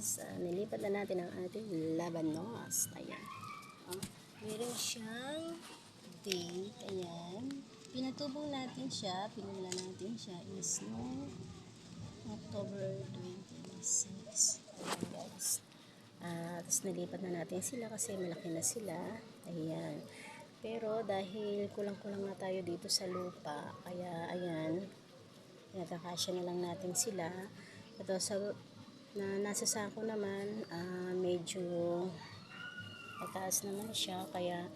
guys, nilipat na natin ang ating labanos. Ayan. Meron siyang date. Ayan. Pinatubong natin siya. Pinula natin siya is no October 26. Ayan guys. Tapos nilipat na natin sila kasi malaki na sila. Ayan. Pero dahil kulang-kulang na tayo dito sa lupa, kaya ayan, nakakasya na lang natin sila. Ito nasa sako naman, medyo mataas naman siya, kaya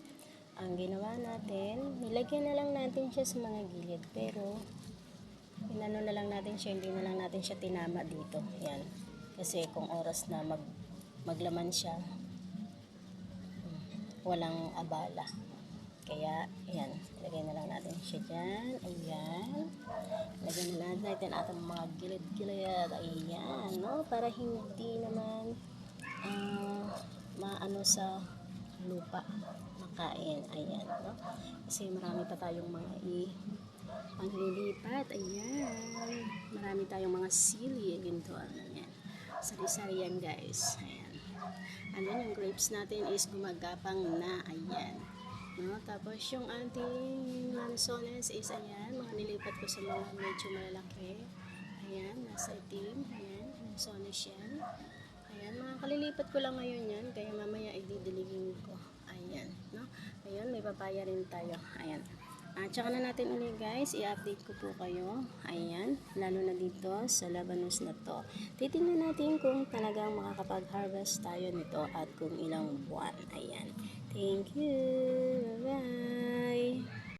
ang ginawa natin, nilagyan na lang natin siya sa mga gilid, pero inano na lang natin siya, hindi na lang natin siya tinama dito. Yan, kasi kung oras na maglaman siya, walang abala. Kaya, ayan, lagyan na lang natin siya dyan. Ayan. Lagyan na lang natin atong mga gilid-gilid. Ayan, no? Para hindi naman maano sa lupa makain. Ayan, no? Kasi marami pa tayong mga panglilipat. Ayan. Marami tayong mga sili. Ganito, ayan. Sari-sari yan, guys. Ayan. And then, yung grapes natin is gumagapang na. Ayan. No, tapos yung ating lansones is ayan, mga nilipat ko sa mga medyo malalaki. Ayan, nasa itim. Ayan, lansones yan. Ayan, mga kalilipat ko lang ngayon yan, kaya mamaya i-didiligin ko. Ayan, no? Ayan, may papaya rin tayo. Ayan. Tsaka na natin ulit guys, i-update ko po kayo. Ayan, lalo na dito sa labanos na to. Titingnan natin kung talagang makakapag-harvest tayo nito at kung ilang buwan. Ayan. Thank you. Bye-bye.